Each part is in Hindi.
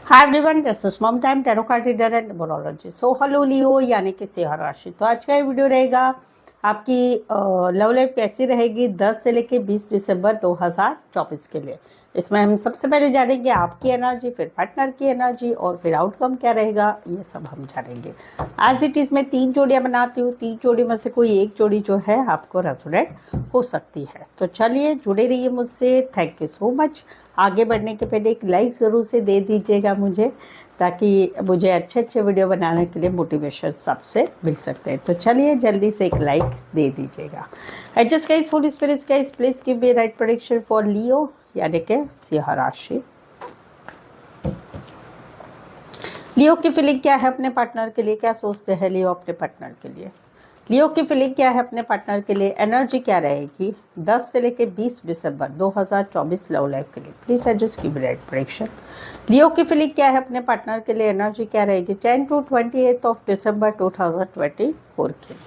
Hi everyone, this is mom time tarot card reader and numerology. So hello Leo यानी कि सिंह राशि। तो आज का ये वीडियो रहेगा आपकी लव लाइफ कैसी रहेगी 10 से लेके 20 दिसंबर 2024 के लिए। इसमें हम सबसे पहले जानेंगे आपकी एनर्जी, फिर पार्टनर की एनर्जी और फिर आउटकम क्या रहेगा, ये सब हम जानेंगे। एज इट इज़ मैं 3 जोड़ियाँ बनाती हूँ, 3 जोड़ी में से कोई एक जोड़ी जो है आपको रेजोनेट हो सकती है। तो चलिए जुड़े रहिए मुझसे। Thank you so much. आगे बढ़ने के पहले एक लाइक ज़रूर से दे दीजिएगा मुझे, ताकि मुझे अच्छे अच्छे वीडियो बनाने के लिए मोटिवेशन सबसे मिल सकते हैं। तो चलिए जल्दी से एक लाइक दे दीजिएगा। Adjust guys, holy spirits guys, please give me right prediction for Leo यानी कि सिंह राशि। लियो की फीलिंग क्या है अपने पार्टनर के लिए? क्या सोचते हैं लियो अपने पार्टनर के लिए? लियो की फीलिंग क्या है अपने पार्टनर के लिए? एनर्जी क्या रहेगी 10 से लेके 20 दिसंबर 2024 लव लाइफ के लिए? Please adjust give right prediction. Leo की फीलिंग क्या है अपने पार्टनर के लिए? एनर्जी क्या रहेगी 10 to 28 ऑफ दिसंबर 2024 के लिए?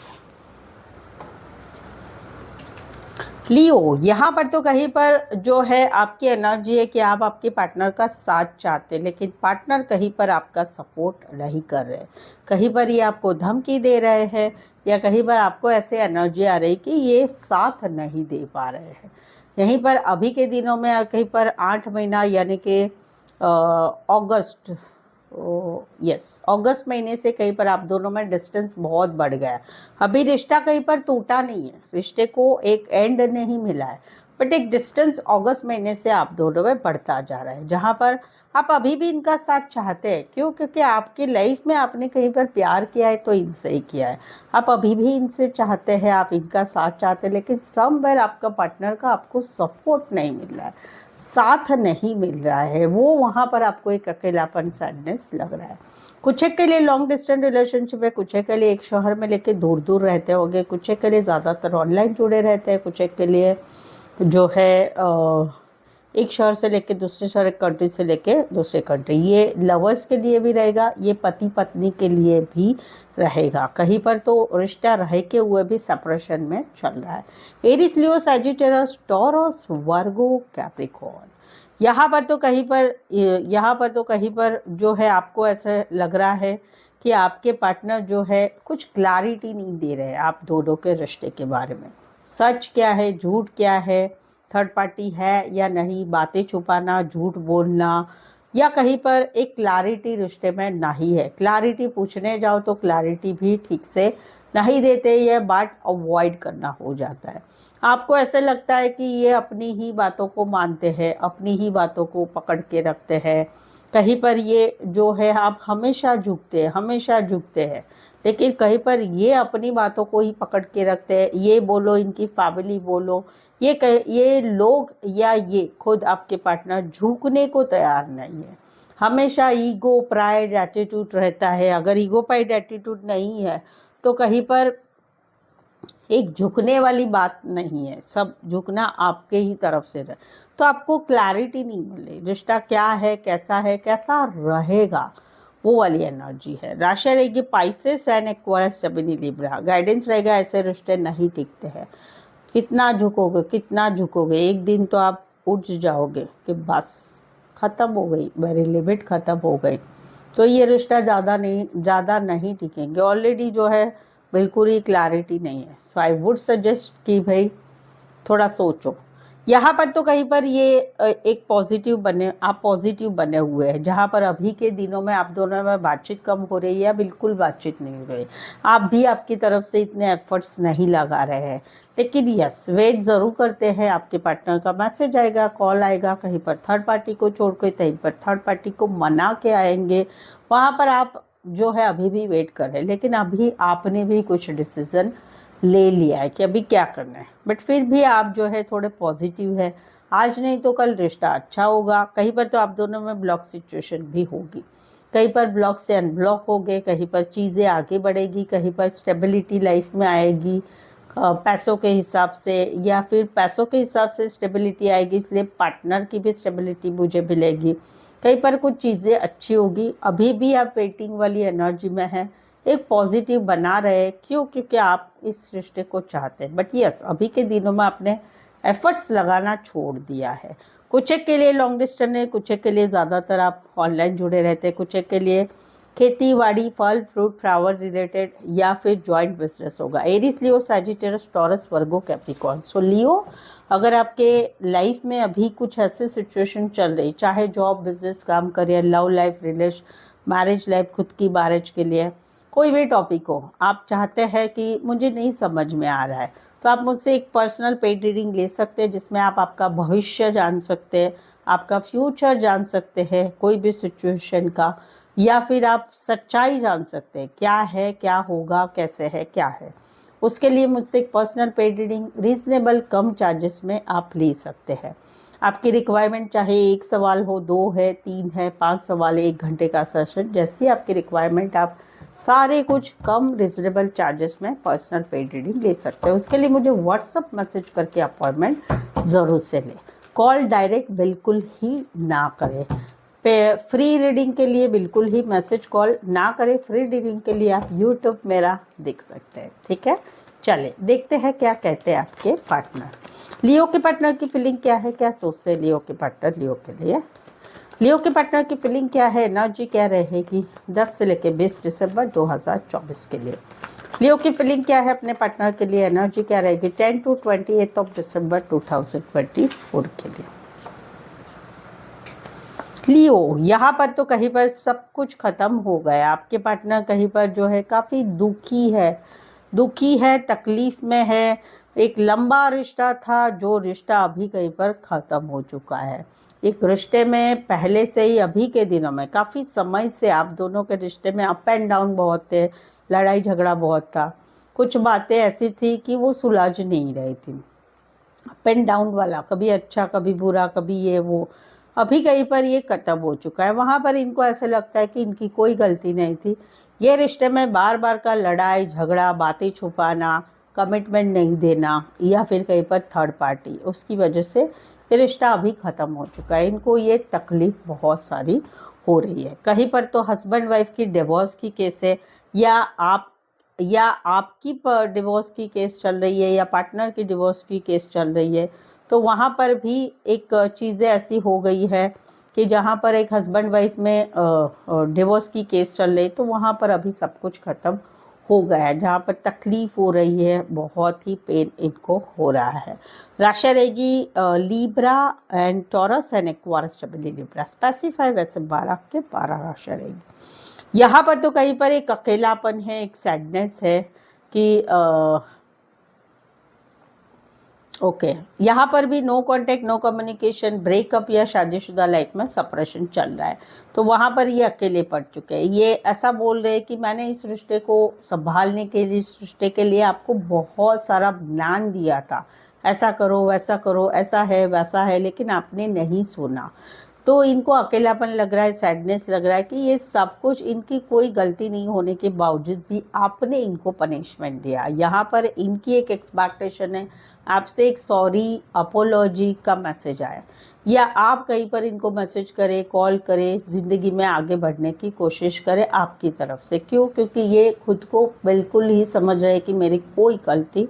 लियो, यहाँ पर तो कहीं पर जो है आपकी एनर्जी है कि आप आपके पार्टनर का साथ चाहते हैं, लेकिन पार्टनर कहीं पर आपका सपोर्ट नहीं कर रहे। कहीं पर ये आपको धमकी दे रहे हैं या कहीं पर आपको ऐसे एनर्जी आ रही कि ये साथ नहीं दे पा रहे हैं। यहीं पर अभी के दिनों में कहीं पर 8 महीना यानी कि अगस्त, यस अगस्त महीने से कहीं पर आप दोनों में डिस्टेंस बहुत बढ़ गया है। अभी रिश्ता कहीं पर टूटा नहीं है, रिश्ते को एक एंड नहीं मिला है, बट एक डिस्टेंस अगस्त महीने से आप दोनों में बढ़ता जा रहा है, जहाँ पर आप अभी भी इनका साथ चाहते हैं। क्यों? क्योंकि आपकी लाइफ में आपने कहीं पर प्यार किया है तो इनसे ही किया है। आप अभी भी इनसे चाहते हैं, आप इनका साथ चाहते हैं, लेकिन समवेयर आपका पार्टनर का आपको सपोर्ट नहीं मिल रहा है, साथ नहीं मिल रहा है। वो वहाँ पर आपको एक अकेलापन, सैडनेस लग रहा है। कुछ एक के लिए लॉन्ग डिस्टेंस रिलेशनशिप है, कुछ एक के लिए एक शहर में लेके दूर दूर रहते होंगे, कुछ एक के लिए ज़्यादातर ऑनलाइन जुड़े रहते हैं, कुछ एक के लिए जो है एक शहर से लेके दूसरे शहर, एक कंट्री से लेके दूसरे कंट्री। ये लवर्स के लिए भी रहेगा, ये पति पत्नी के लिए भी रहेगा। कहीं पर तो रिश्ता रह के हुए भी सेपरेशन में चल रहा है। एरिस, लियो, सैजिटेरस, टॉरस, वर्गो, कैप्रिकॉर्न। यहाँ पर तो कहीं पर जो है आपको ऐसा लग रहा है कि आपके पार्टनर जो है कुछ क्लैरिटी नहीं दे रहे हैं आप दोनों के रिश्ते के बारे में। सच क्या है, झूठ क्या है, थर्ड पार्टी है या नहीं, बातें छुपाना, झूठ बोलना, या कहीं पर एक क्लैरिटी रिश्ते में नहीं है। क्लैरिटी पूछने जाओ तो क्लैरिटी भी ठीक से नहीं देते, ये बात अवॉइड करना हो जाता है। आपको ऐसे लगता है कि ये अपनी ही बातों को मानते हैं, अपनी ही बातों को पकड़ के रखते हैं। कहीं पर ये जो है आप हमेशा झुकते हैं, लेकिन कहीं पर ये अपनी बातों को ही पकड़ के रखते हैं। ये बोलो, इनकी फैमिली बोलो, ये लोग या ये खुद आपके पार्टनर झुकने को तैयार नहीं है। हमेशा ईगो, प्राइड, एटीट्यूड रहता है। अगर ईगो, प्राइड, एटीट्यूड नहीं है तो कहीं पर एक झुकने वाली बात नहीं है, सब झुकना आपके ही तरफ से रहे। तो आपको क्लैरिटी नहीं मिले, रिश्ता क्या है, कैसा रहेगा, वो वाली एनर्जी है। राशि रहेगी पाइसेस एंड एक्वारियस, जमिनी, लिब्रा। गाइडेंस रहेगा ऐसे रिश्ते नहीं टिकते हैं। कितना झुकोगे, एक दिन तो आप उठ जाओगे कि बस ख़त्म हो गई, मेरी लिमिट ख़त्म हो गई। तो ये रिश्ता ज़्यादा नहीं टिकेंगे। ऑलरेडी जो है बिल्कुल ही क्लैरिटी नहीं है। सो आई वुड सजेस्ट कि भाई थोड़ा सोचो। यहाँ पर तो कहीं पर ये एक आप पॉजिटिव बने हुए हैं, जहाँ पर अभी के दिनों में आप दोनों में बातचीत कम हो रही है या बिल्कुल बातचीत नहीं हो रही। आप भी आपकी तरफ से इतने एफर्ट्स नहीं लगा रहे हैं, लेकिन यस वेट ज़रूर करते हैं। आपके पार्टनर का मैसेज आएगा, कॉल आएगा, कहीं पर थर्ड पार्टी को छोड़ के कहीं पर थर्ड पार्टी को मना के आएंगे। वहाँ पर आप जो है अभी भी वेट कर रहे हैं, लेकिन अभी आपने भी कुछ डिसीजन ले लिया है कि अभी क्या करना है। बट फिर भी आप जो है थोड़े पॉजिटिव है, आज नहीं तो कल रिश्ता अच्छा होगा। कहीं पर तो आप दोनों में ब्लॉक सिचुएशन भी होगी, कहीं पर ब्लॉक से अनब्लॉक हो गए, कहीं पर चीज़ें आगे बढ़ेगी, कहीं पर स्टेबिलिटी लाइफ में आएगी पैसों के हिसाब से, या फिर पैसों के हिसाब से स्टेबिलिटी आएगी, इसलिए पार्टनर की भी स्टेबिलिटी मुझे मिलेगी। कहीं पर कुछ चीज़ें अच्छी होगी। अभी भी आप वेटिंग वाली एनर्जी में हैं, एक पॉजिटिव बना रहे। क्यों? क्योंकि आप इस रिश्ते को चाहते हैं। बट यस अभी के दिनों में आपने एफर्ट्स लगाना छोड़ दिया है। कुछ एक के लिए लॉन्ग डिस्टेंस है, कुछ एक के लिए ज़्यादातर आप ऑनलाइन जुड़े रहते हैं, कुछ एक के लिए खेती बाड़ी, फल फ्रूट, फ्लावर रिलेटेड या फिर जॉइंट बिजनेस होगा। एरीज, लियो, सैजिटेरियस, टॉरस, वर्गो, कैप्रिकॉर्न। सो लियो, अगर आपके लाइफ में अभी कुछ ऐसे सिचुएशन चल रही, चाहे जॉब, बिजनेस, काम, career, love life, relation, marriage life, खुद की मैरिज के लिए कोई भी टॉपिक हो, आप चाहते हैं कि मुझे नहीं समझ में आ रहा है, तो आप मुझसे एक पर्सनल पेड रीडिंग ले सकते हैं, जिसमें आप आपका भविष्य जान सकते हैं, आपका फ्यूचर जान सकते हैं कोई भी सिचुएशन का, या फिर आप सच्चाई जान सकते हैं क्या है, क्या होगा, कैसे है, क्या है। उसके लिए मुझसे एक पर्सनल पेड रीडिंग रीजनेबल कम चार्जेस में आप ले सकते हैं। आपकी रिक्वायरमेंट चाहे एक सवाल हो, 2 है, 3 है, 5 सवाल है, 1 घंटे का सेशन, जैसी आपकी रिक्वायरमेंट, आप सारे कुछ कम रिजनेबल चार्जेस में पर्सनल पेड रीडिंग ले सकते हैं। उसके लिए मुझे व्हाट्सअप मैसेज करके अपॉइंटमेंट ज़रूर से लें। कॉल डायरेक्ट बिल्कुल ही ना करें। फ्री रीडिंग के लिए बिल्कुल ही मैसेज कॉल ना करें। फ्री रीडिंग के लिए आप यूट्यूब मेरा देख सकते हैं, ठीक है। चले देखते हैं क्या कहते हैं आपके पार्टनर। लियो के पार्टनर की फीलिंग क्या है, क्या सोचते हैं लियो के पार्टनर लियो के लिए। लियो के पार्टनर की फीलिंग क्या है, एनर्जी क्या रहेगी 10 से लेकर 20 दिसंबर 2024 के लिए। लियो की फीलिंग क्या है अपने पार्टनर के लिए, एनर्जी क्या रहेगी 10 to 28 दिसंबर 2024 के लिए। लियो, यहाँ पर तो कहीं पर सब कुछ खत्म हो गया। आपके पार्टनर कहीं पर जो है काफ़ी दुखी है, तकलीफ में है। एक लंबा रिश्ता था, जो रिश्ता अभी कहीं पर ख़त्म हो चुका है। एक रिश्ते में पहले से ही अभी के दिनों में काफ़ी समय से आप दोनों के रिश्ते में अप एंड डाउन बहुत थे, लड़ाई झगड़ा बहुत था। कुछ बातें ऐसी थी कि वो सुलझ नहीं रही थी, अप एंड डाउन वाला, कभी अच्छा कभी बुरा, कभी ये वो। अभी कहीं पर ये खत्म हो चुका है। वहाँ पर इनको ऐसे लगता है कि इनकी कोई गलती नहीं थी। ये रिश्ते में बार बार का लड़ाई झगड़ा, बातें छुपाना, कमिटमेंट नहीं देना, या फिर कहीं पर थर्ड पार्टी, उसकी वजह से ये रिश्ता अभी ख़त्म हो चुका है। इनको ये तकलीफ बहुत सारी हो रही है। कहीं पर तो हस्बैंड वाइफ की डिवोर्स की केस है, या आपकी डिवोर्स की केस चल रही है, या पार्टनर की डिवोर्स की केस चल रही है। तो वहाँ पर भी एक चीज़ें ऐसी हो गई है कि जहाँ पर एक हस्बैंड वाइफ में डिवोर्स की केस चल रही है, तो वहाँ पर अभी सब कुछ ख़त्म हो गया है। जहाँ पर तकलीफ़ हो रही है, बहुत ही पेन इनको हो रहा है। राशि रहेगी Libra and taurus and Aquarius, stability Libra. Specify वैसे 12 के 12 राशि रहेगी। यहाँ पर तो कहीं पर एक अकेलापन है, एक सैडनेस है कि ओके यहाँ पर भी no contact, no communication, breakup या शादीशुदा लाइफ में सप्रेशन चल रहा है। तो वहाँ पर ये अकेले पड़ चुके हैं। ये ऐसा बोल रहे हैं कि मैंने इस रिश्ते को संभालने के लिए, इस रिश्ते के लिए आपको बहुत सारा ज्ञान दिया था, ऐसा करो वैसा करो, ऐसा है वैसा है, लेकिन आपने नहीं सुना। तो इनको अकेलापन लग रहा है, सैडनेस लग रहा है कि ये सब कुछ इनकी कोई गलती नहीं होने के बावजूद भी आपने इनको पनिशमेंट दिया। यहाँ पर इनकी एक एक्सपेक्टेशन है आपसे, एक सॉरी अपोलॉजी का मैसेज आया, या आप कहीं पर इनको मैसेज करें, कॉल करें, ज़िंदगी में आगे बढ़ने की कोशिश करें आपकी तरफ से। क्यों? क्योंकि ये खुद को बिल्कुल ही समझ रहे हैं कि मेरी कोई गलती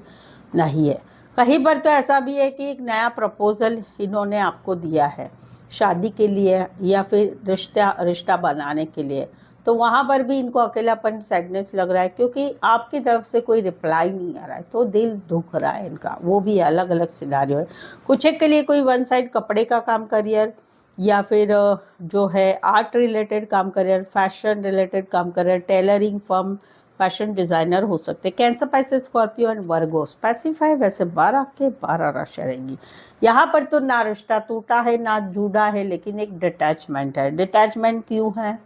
नहीं है। कहीं पर तो ऐसा भी है कि एक नया प्रपोज़ल इन्होंने आपको दिया है शादी के लिए, या फिर रिश्ता बनाने के लिए। तो वहाँ पर भी इनको अकेलापन, सैडनेस लग रहा है, क्योंकि आपकी तरफ से कोई रिप्लाई नहीं आ रहा है, तो दिल दुख रहा है इनका। वो भी अलग अलग सिनारियो है। कुछ एक के लिए कोई वन साइड कपड़े का काम करियर, या फिर जो है आर्ट रिलेटेड काम करियर, फैशन रिलेटेड काम career, tailoring firm, fashion designer हो सकते हैं। Cancer, Pisces, Scorpio and Virgo. Specify वैसे 12 के 12 राशि रहेंगी। यहाँ पर तो ना रिश्ता टूटा है ना जुड़ा है, लेकिन एक डिटैचमेंट है। डिटैचमेंट क्यों है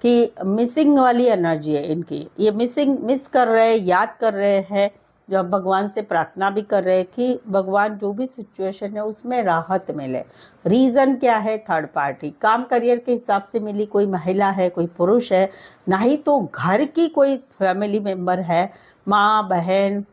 कि मिसिंग वाली एनर्जी है इनकी। ये मिस कर रहे हैं, याद कर रहे हैं, जब भगवान से प्रार्थना भी कर रहे हैं कि भगवान जो भी सिचुएशन है उसमें राहत मिले। रीज़न क्या है? Third party. काम करियर के हिसाब से मिली कोई महिला है, कोई पुरुष है, नहीं तो घर की कोई फैमिली मेम्बर है, माँ बहन,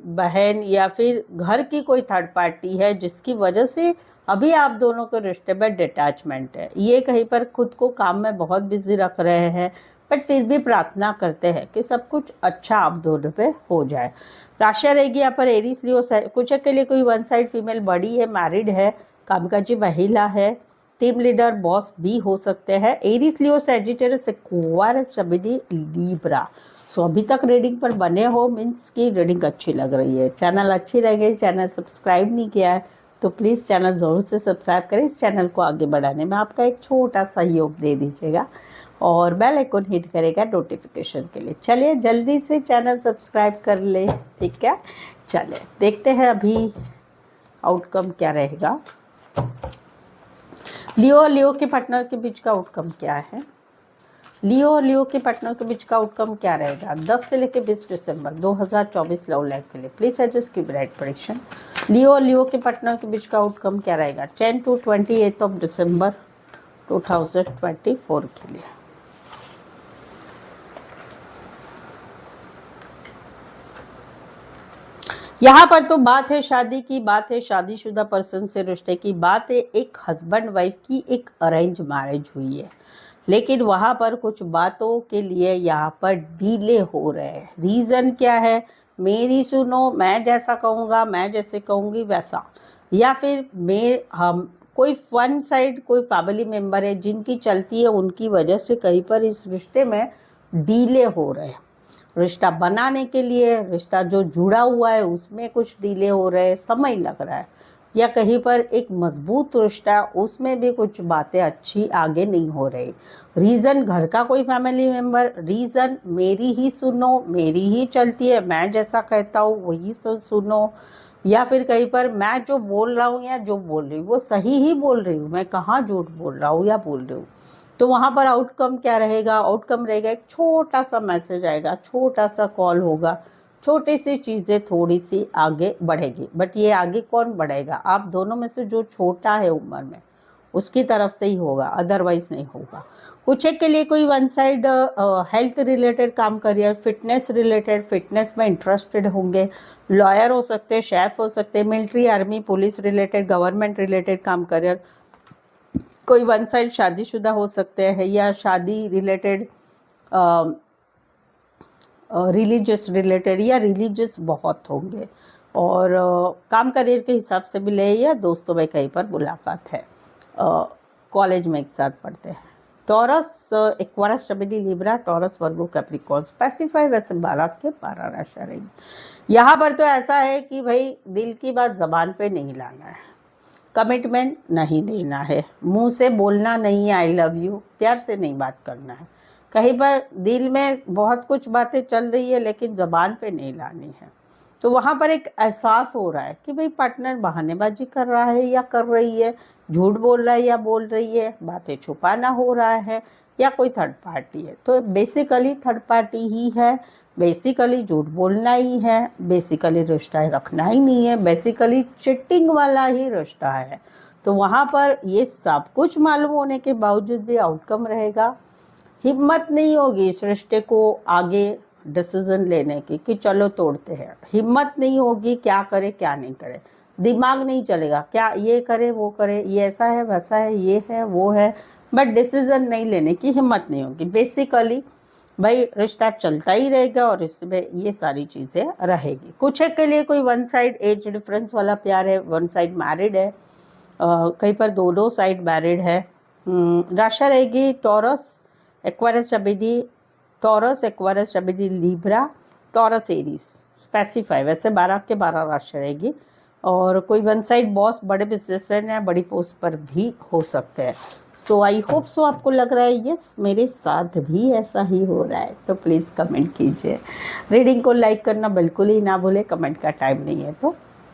बहन, या फिर घर की कोई थर्ड पार्टी है, जिसकी वजह से अभी आप दोनों के रिश्ते में डिटैचमेंट है। ये कहीं पर खुद को काम में बहुत बिजी रख रहे हैं, बट फिर भी प्रार्थना करते हैं कि सब कुछ अच्छा आप दोनों पे हो जाए। राशि रहेगी यहाँ पर एरीज, लियो। कुछ के लिए कोई वन साइड फीमेल बड़ी है, मैरिड है, कामकाजी महिला है, टीम लीडर बॉस भी हो सकते हैं। एरीज लियो सैजिटेरियस एक्वारियस जमिनी लीब्रा। सो अभी तक रीडिंग पर बने हो मीन्स की रीडिंग अच्छी लग रही है। चैनल अच्छी लगे, चैनल सब्सक्राइब नहीं किया है तो प्लीज़ चैनल ज़रूर से सब्सक्राइब करें। इस चैनल को आगे बढ़ाने में आपका एक छोटा सहयोग दे दीजिएगा और बेल आइकन हिट करेगा नोटिफिकेशन के लिए। चलिए जल्दी से चैनल सब्सक्राइब कर ले, ठीक है। चलिए देखते हैं अभी आउटकम क्या रहेगा। लियो और लियो के पार्टनर के बीच का आउटकम क्या है। लियो और लियो के पार्टनर के बीच का आउटकम क्या रहेगा 10 से लेकर 20 दिसंबर 2024 लव लाइफ के लिए। प्लीज एडजस्ट की ब्राइट प्रेडिक्शन। लियो और लियो के पार्टनर के बीच का आउटकम क्या रहेगा 10 to 28 ऑफ दिसंबर 2024 के लिए। यहाँ पर तो बात है शादी की, बात है शादीशुदा पर्सन से रिश्ते की, बात है एक हस्बैंड वाइफ की एक अरेंज मैरिज हुई है, लेकिन वहाँ पर कुछ बातों के लिए यहाँ पर डीले हो रहे हैं। रीज़न क्या है, मेरी सुनो, मैं जैसा कहूँगा, मैं जैसे कहूँगी वैसा, या फिर हम कोई वन साइड कोई फैमिली मेम्बर है जिनकी चलती है, उनकी वजह से कहीं पर इस रिश्ते में डीले हो रहे हैं। रिश्ता बनाने के लिए, रिश्ता जो जुड़ा हुआ है उसमें कुछ डिले हो रहे हैं, समय लग रहा है, या कहीं पर एक मजबूत रिश्ता उसमें भी कुछ बातें अच्छी आगे नहीं हो रही। रीज़न घर का कोई फैमिली मेम्बर, रीज़न मेरी ही सुनो, मेरी ही चलती है, मैं जैसा कहता हूँ वही सुनो, या फिर कहीं पर मैं जो बोल रहा हूँ या जो बोल रही हूँ वो सही ही बोल रही हूँ, मैं कहाँ झूठ बोल रहा हूँ या बोल रही हूँ। तो वहाँ पर आउटकम क्या रहेगा, आउटकम रहेगा एक छोटा सा मैसेज आएगा, छोटा सा कॉल होगा, छोटी सी चीज़ें थोड़ी सी आगे बढ़ेगी। बट ये आगे कौन बढ़ेगा, आप दोनों में से जो छोटा है उम्र में उसकी तरफ से ही होगा, अदरवाइज नहीं होगा। कुछ एक के लिए कोई वन साइड हेल्थ रिलेटेड काम, करियर, फिटनेस रिलेटेड, फिटनेस में इंटरेस्टेड होंगे, लॉयर हो सकते हैं, शेफ हो सकते हैं, military, army, police related, government related काम, करियर, कोई वन साइड शादीशुदा हो सकते हैं या शादी रिलेटेड, रिलीजियस रिलेटेड या रिलीजियस बहुत होंगे, और काम करियर के हिसाब से भी ले, या दोस्तों में कहीं पर मुलाकात है, कॉलेज में एक साथ पढ़ते हैं। टॉरस, एक्वारियस, जमिनी, लिब्रा, टॉरस, वर्गो, कैप्रिकॉर्न, स्पेसिफाई वैसे 12 के 12 राशि रहेगी। यहाँ पर तो ऐसा है कि भाई दिल की बात जबान पे नहीं लाना है, कमिटमेंट नहीं देना है, मुंह से बोलना नहीं है आई लव यू, प्यार से नहीं बात करना है। कहीं पर दिल में बहुत कुछ बातें चल रही है लेकिन ज़बान पे नहीं लानी है। तो वहाँ पर एक एहसास हो रहा है कि भाई पार्टनर बहानेबाजी कर रहा है या कर रही है, झूठ बोल रहा है या बोल रही है, बातें छुपाना हो रहा है, या कोई थर्ड पार्टी है। तो बेसिकली थर्ड पार्टी ही है, बेसिकली झूठ बोलना ही है, बेसिकली रिश्ता रखना ही नहीं है, बेसिकली चिटिंग वाला ही रिश्ता है। तो वहाँ पर ये सब कुछ मालूम होने के बावजूद भी आउटकम रहेगा, हिम्मत नहीं होगी इस रिश्ते को आगे डिसीजन लेने की कि चलो तोड़ते हैं, हिम्मत नहीं होगी क्या करे क्या नहीं करे, दिमाग नहीं चलेगा क्या ये करे वो करे, ये ऐसा है वैसा है, ये है वो है, बट डिसीजन नहीं लेने की हिम्मत नहीं होगी। बेसिकली भाई रिश्ता चलता ही रहेगा और इसमें ये सारी चीज़ें रहेगी। कुछ एक के लिए कोई वन साइड एज डिफरेंस वाला प्यार है, वन साइड मैरिड है, कहीं पर दो साइड मैरिड है। राशि रहेगी टॉरस, एक्वारियस, जमिनी, टॉरस, एक्वारियस, जमिनी, लिब्रा, टॉरस, एरीज, स्पेसिफाई वैसे 12 के 12 राशि रहेगी। और कोई वन साइड बॉस, बड़े बिजनेसमैन या बड़ी पोस्ट पर भी हो सकते हैं। सो आई होप सो आपको लग रहा है यस मेरे साथ भी ऐसा ही हो रहा है, तो प्लीज़ कमेंट कीजिए। रीडिंग को लाइक करना बिल्कुल ही ना भूले, कमेंट का टाइम नहीं है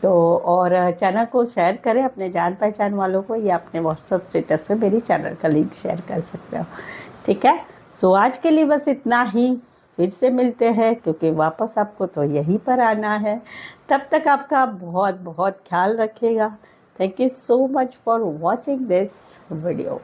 तो और चैनल को शेयर करें अपने जान पहचान वालों को, या अपने व्हाट्सएप स्टेटस पे मेरी चैनल का लिंक शेयर कर सकते हो, ठीक है। सो आज के लिए बस इतना ही, फिर से मिलते हैं क्योंकि वापस आपको तो यहीं पर आना है। तब तक आपका बहुत बहुत ख्याल रखिएगा। Thank you so much for watching this video.